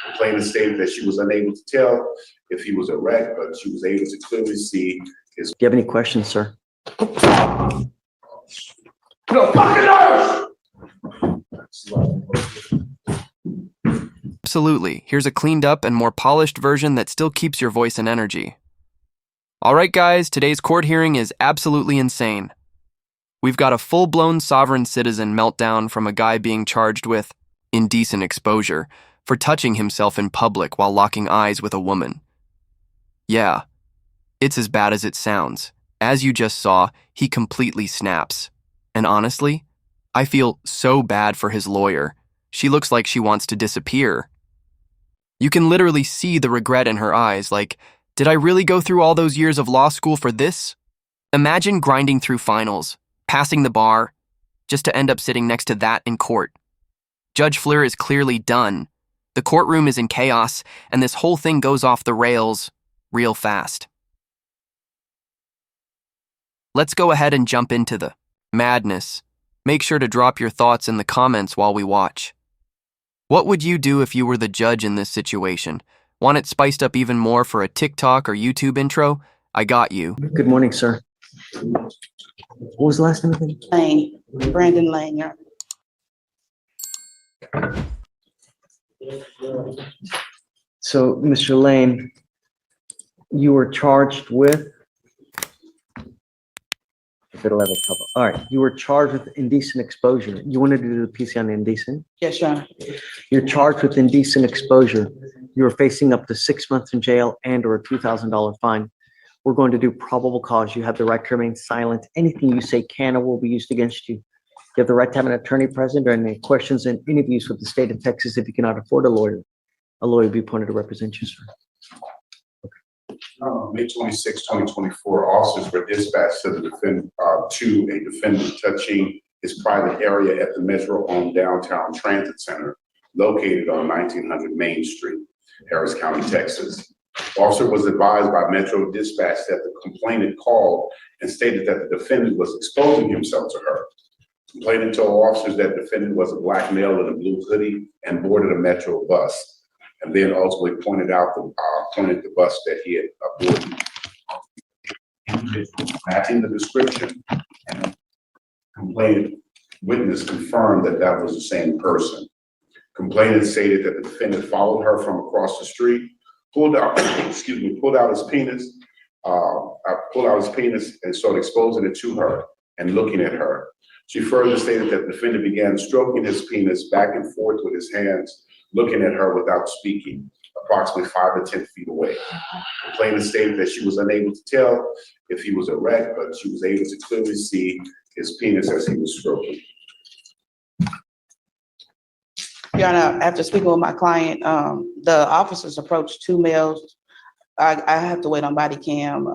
Complainant stated that she was unable to tell if he was a wreck, but she was able to clearly see his. Do you have any questions, sir? Absolutely. Here's a cleaned up and more polished version that still keeps your voice and energy. All right, guys, today's court hearing is absolutely insane. We've got a full-blown sovereign citizen meltdown from a guy being charged with indecent exposure for touching himself in public while locking eyes with a woman. Yeah, it's as bad as it sounds. As you just saw, he completely snaps. And honestly, I feel so bad for his lawyer. She looks like she wants to disappear. You can literally see the regret in her eyes, like, did I really go through all those years of law school for this? Imagine grinding through finals, passing the bar, just to end up sitting next to that in court. Judge Fleur is clearly done. The courtroom is in chaos, and this whole thing goes off the rails real fast. Let's go ahead and jump into the madness. Make sure to drop your thoughts in the comments while we watch. What would you do if you were the judge in this situation? Want it spiced up even more for a TikTok or YouTube intro? I got you. Good morning, sir. What was the last name again? Lane, Brandon Lane. Yeah. So, Mr. Lane, you were charged with. It'll have a couple. All right, you were charged with indecent exposure. You wanted to do the PC on indecent? Yes, Your Honor. You're charged with indecent exposure. You are facing up to 6 months in jail and/or a $2,000 fine. We're going to do probable cause. You have the right to remain silent. Anything you say can or will be used against you. You have the right to have an attorney present during any questions and interviews with the state of Texas. If you cannot afford a lawyer will be appointed to represent you, sir. May 26, 2024, officers were dispatched to a defendant touching his private area at the Metro-owned downtown transit center located on 1900 Main Street, Harris County, Texas. Officer was advised by Metro Dispatch that the complainant called and stated that the defendant was exposing himself to her. Complainant told officers that the defendant was a black male in a blue hoodie and boarded a Metro bus, and then ultimately pointed the bus that he had boarded. Matching the description, and complainant witness confirmed that that was the same person. Complainant stated that the defendant followed her from across the street, pulled out his penis, and started exposing it to her and looking at her. She further stated that the defendant began stroking his penis back and forth with his hands, looking at her without speaking, approximately 5 to 10 feet away. The complainant stated that she was unable to tell if he was a wreck, but she was able to clearly see his penis as he was stroking. Your Honor, after speaking with my client, the officers approached 2 males. I have to wait on body cam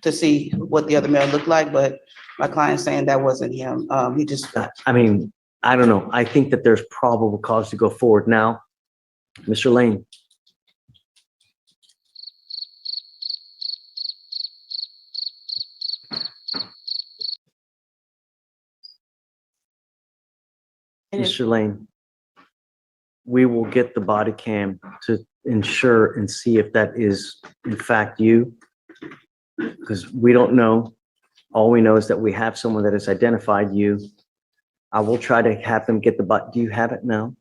to see what the other male looked like, but my client's saying that wasn't him. He just. I mean, I don't know. I think that there's probable cause to go forward now. Mr. Lane. Mr. Lane, we will get the body cam to ensure and see if that is in fact you, because we don't know. All we know is that we have someone that has identified you. I will try to have them get the body. Do you have it now?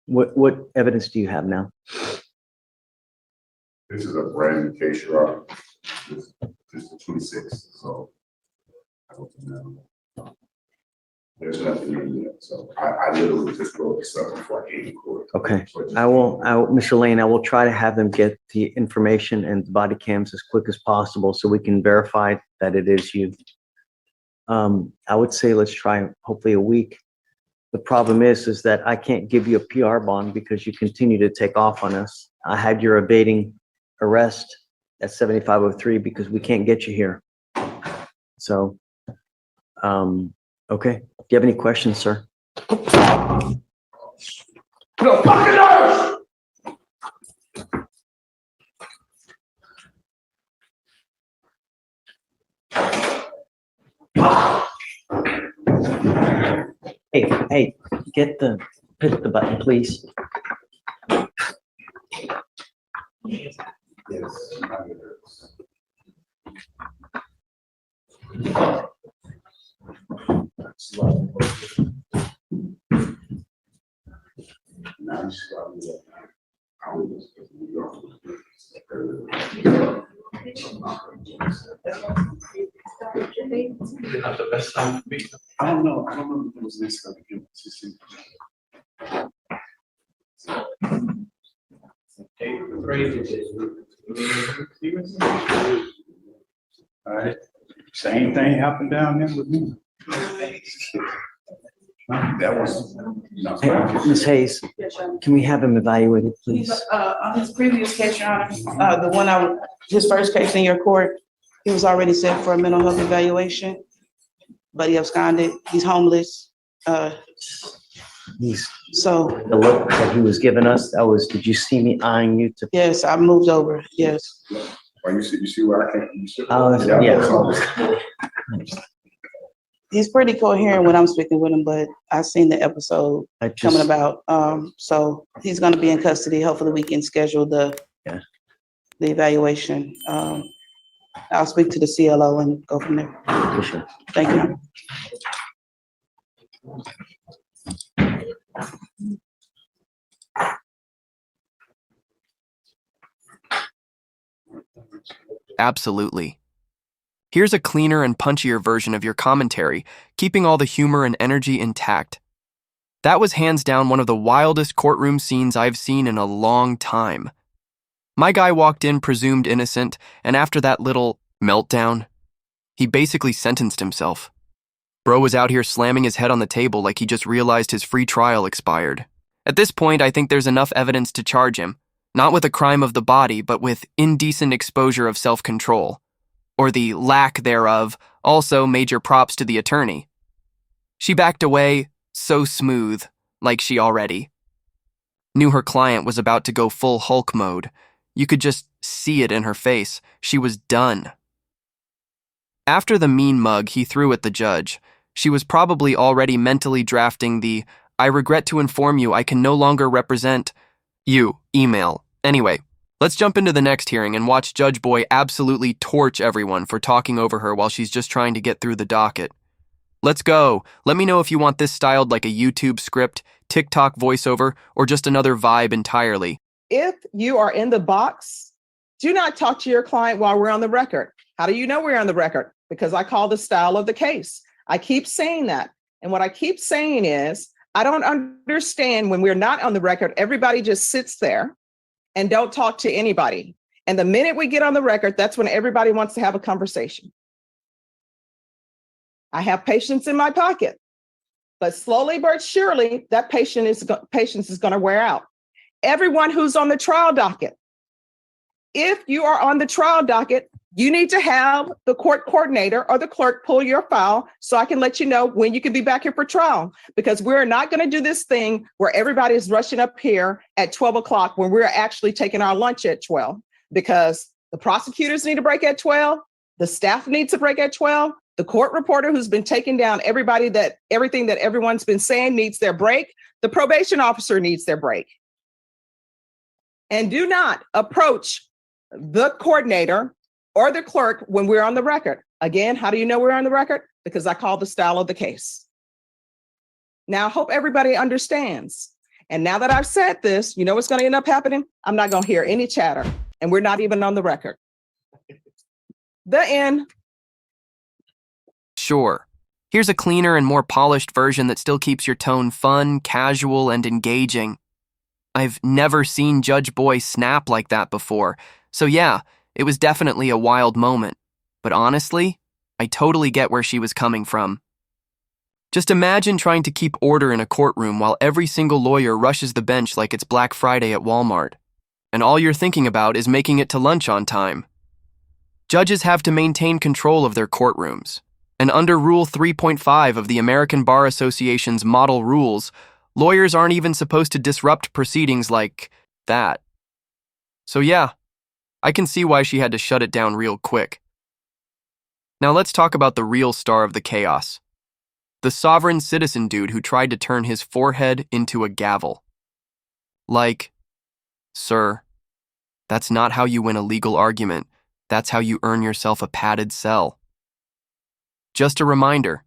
What evidence do you have now? This is a brand new case, Your Honor. This is the 26th, so I don't know. There's nothing in yet, so I literally just wrote this up before I came to court. Okay, I will, Mr. Lane, I will try to have them get the information and the body cams as quick as possible so we can verify that it is you. I would say let's try hopefully a week. The problem is that I can't give you a PR bond because you continue to take off on us. I had your evading arrest at 7503 because we can't get you here. So, okay. Do you have any questions, sir? Hey, hit the button, please. Now you see why we love that. I was in New York. I don't know if it was necessarily good. All right, same thing happened down there with me. That was, no, Hey, Ms. Hayes, can we have him evaluated, please? On his previous case, Your Honor, his first case in your court, he was already set for a mental health evaluation, but he absconded. He's homeless. He's, So, the look that he was giving us, that was, did you see me eyeing you to? yes, I moved over, yes. oh, you see where I came, you see? Yeah. He's pretty coherent when I'm speaking with him, but I've seen the episode I coming just, about. So he's gonna be in custody. Hopefully we can schedule the evaluation. I'll speak to the CLO and go from there. for sure. Thank you. Absolutely. Here's a cleaner and punchier version of your commentary, keeping all the humor and energy intact. That was hands down one of the wildest courtroom scenes I've seen in a long time. My guy walked in presumed innocent, and after that little meltdown, he basically sentenced himself. Bro was out here slamming his head on the table like he just realized his free trial expired. At this point, I think there's enough evidence to charge him, not with a crime of the body, but with indecent exposure of self-control. Or the lack thereof. Also, major props to the attorney. She backed away, so smooth, like she already knew her client was about to go full Hulk mode. You could just see it in her face. She was done. After the mean mug he threw at the judge, she was probably already mentally drafting the "I regret to inform you I can no longer represent you" email. Anyway, let's jump into the next hearing and watch Judge Boy absolutely torch everyone for talking over her while she's just trying to get through the docket. Let's go. Let me know if you want this styled like a YouTube script, TikTok voiceover, or just another vibe entirely. If you are in the box, do not talk to your client while we're on the record. How do you know we're on the record? Because I call the style of the case. I keep saying that. And what I keep saying is, I don't understand when we're not on the record, everybody just sits there and don't talk to anybody. And the minute we get on the record, that's when everybody wants to have a conversation. I have patience in my pocket, but slowly but surely, that patience is going to wear out. Everyone who's on the trial docket, if you are on the trial docket, you need to have the court coordinator or the clerk pull your file so I can let you know when you can be back here for trial, because we're not going to do this thing where everybody is rushing up here at 12 o'clock when we're actually taking our lunch at 12, because the prosecutors need a break at 12. The staff needs a break at 12. The court reporter who's been taking down everything that everyone's been saying needs their break. The probation officer needs their break. And do not approach the coordinator or the clerk when we're on the record. Again, how do you know we're on the record? Because I call the style of the case. Now, I hope everybody understands. And now that I've said this, you know what's going to end up happening? I'm not going to hear any chatter, and we're not even on the record. The end. Sure. Here's a cleaner and more polished version that still keeps your tone fun, casual, and engaging. I've never seen Judge Boy snap like that before, so yeah, it was definitely a wild moment. But honestly, I totally get where she was coming from. Just imagine trying to keep order in a courtroom while every single lawyer rushes the bench like it's Black Friday at Walmart, and all you're thinking about is making it to lunch on time. Judges have to maintain control of their courtrooms, and under Rule 3.5 of the American Bar Association's model rules, lawyers aren't even supposed to disrupt proceedings like that. So yeah, I can see why she had to shut it down real quick. Now let's talk about the real star of the chaos. The sovereign citizen dude who tried to turn his forehead into a gavel. Like, sir, that's not how you win a legal argument. That's how you earn yourself a padded cell. Just a reminder,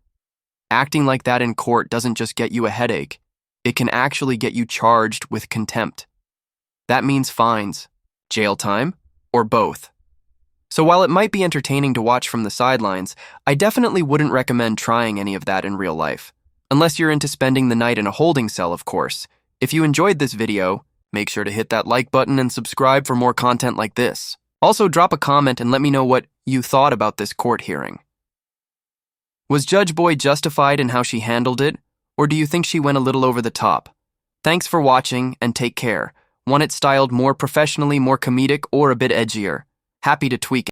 acting like that in court doesn't just get you a headache. it can actually get you charged with contempt. That means fines, jail time, or both. So while it might be entertaining to watch from the sidelines, I definitely wouldn't recommend trying any of that in real life. Unless you're into spending the night in a holding cell, of course. If you enjoyed this video, make sure to hit that like button and subscribe for more content like this. Also, drop a comment and let me know what you thought about this court hearing. Was Judge Boyd justified in how she handled it, or do you think she went a little over the top? Thanks for watching, and take care. Want it styled more professionally, more comedic, or a bit edgier? Happy to tweak it.